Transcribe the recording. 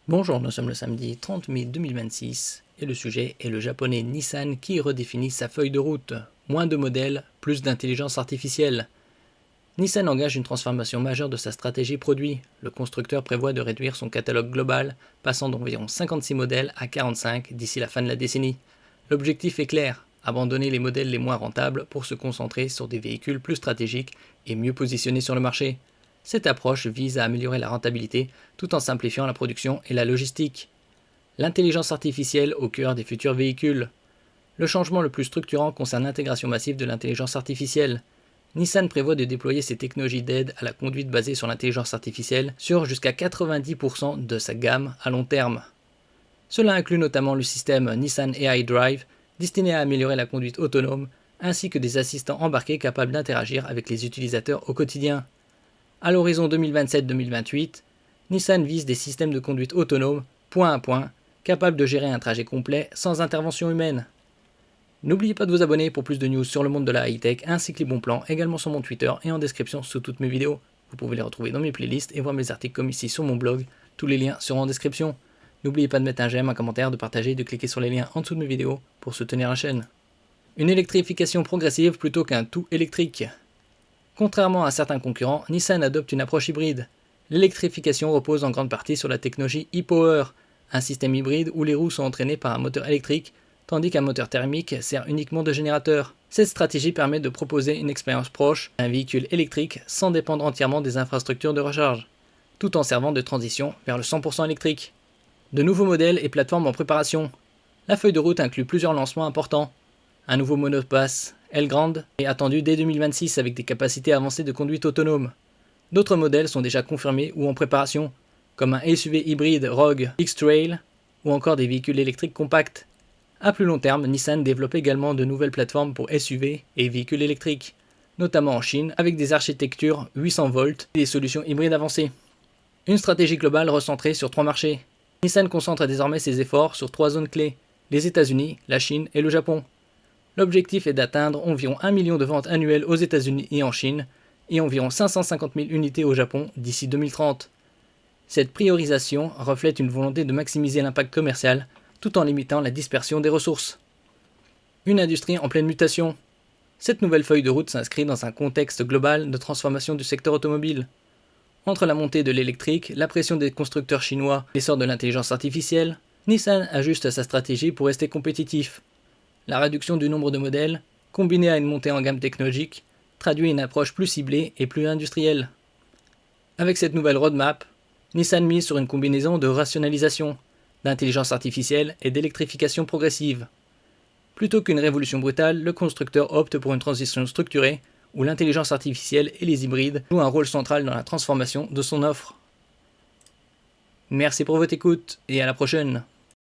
Bonjour, nous sommes le samedi 30 mai 2026 et le sujet est le japonais Nissan qui redéfinit sa feuille de route. Moins de modèles, plus d'intelligence artificielle. Nissan engage une transformation majeure de sa stratégie produit. Le constructeur prévoit de réduire son catalogue global, passant d'environ 56 modèles à 45 d'ici la fin de la décennie. L'objectif est clair, abandonner les modèles les moins rentables pour se concentrer sur des véhicules plus stratégiques et mieux positionnés sur le marché. Cette approche vise à améliorer la rentabilité tout en simplifiant la production et la logistique. L'intelligence artificielle au cœur des futurs véhicules. Le changement le plus structurant concerne l'intégration massive de l'intelligence artificielle. Nissan prévoit de déployer ses technologies d'aide à la conduite basées sur l'intelligence artificielle sur jusqu'à 90% de sa gamme à long terme. Cela inclut notamment le système Nissan AI Drive, destiné à améliorer la conduite autonome, ainsi que des assistants embarqués capables d'interagir avec les utilisateurs au quotidien. À l'horizon 2027-2028, Nissan vise des systèmes de conduite autonome, point à point, capables de gérer un trajet complet sans intervention humaine. N'oubliez pas de vous abonner pour plus de news sur le monde de la high-tech ainsi que les bons plans également sur mon Twitter et en description sous toutes mes vidéos. Vous pouvez les retrouver dans mes playlists et voir mes articles comme ici sur mon blog. Tous les liens seront en description. N'oubliez pas de mettre un j'aime, un commentaire, de partager et de cliquer sur les liens en dessous de mes vidéos pour soutenir la chaîne. Une électrification progressive plutôt qu'un tout électrique. Contrairement à certains concurrents, Nissan adopte une approche hybride. L'électrification repose en grande partie sur la technologie e-Power, un système hybride où les roues sont entraînées par un moteur électrique, tandis qu'un moteur thermique sert uniquement de générateur. Cette stratégie permet de proposer une expérience proche d'un véhicule électrique sans dépendre entièrement des infrastructures de recharge, tout en servant de transition vers le 100% électrique. De nouveaux modèles et plateformes en préparation. La feuille de route inclut plusieurs lancements importants. Un nouveau monopace Elgrand est attendu dès 2026 avec des capacités avancées de conduite autonome. D'autres modèles sont déjà confirmés ou en préparation, comme un SUV hybride Rogue X-Trail ou encore des véhicules électriques compacts. À plus long terme, Nissan développe également de nouvelles plateformes pour SUV et véhicules électriques, notamment en Chine avec des architectures 800 volts et des solutions hybrides avancées. Une stratégie globale recentrée sur 3 marchés. Nissan concentre désormais ses efforts sur 3 zones clés, les États-Unis, la Chine et le Japon. L'objectif est d'atteindre environ 1 million de ventes annuelles aux États-Unis et en Chine, et environ 550 000 unités au Japon d'ici 2030. Cette priorisation reflète une volonté de maximiser l'impact commercial tout en limitant la dispersion des ressources. Une industrie en pleine mutation. Cette nouvelle feuille de route s'inscrit dans un contexte global de transformation du secteur automobile. Entre la montée de l'électrique, la pression des constructeurs chinois et l'essor de l'intelligence artificielle, Nissan ajuste sa stratégie pour rester compétitif. La réduction du nombre de modèles, combinée à une montée en gamme technologique, traduit une approche plus ciblée et plus industrielle. Avec cette nouvelle roadmap, Nissan mise sur une combinaison de rationalisation, d'intelligence artificielle et d'électrification progressive. Plutôt qu'une révolution brutale, le constructeur opte pour une transition structurée où l'intelligence artificielle et les hybrides jouent un rôle central dans la transformation de son offre. Merci pour votre écoute et à la prochaine.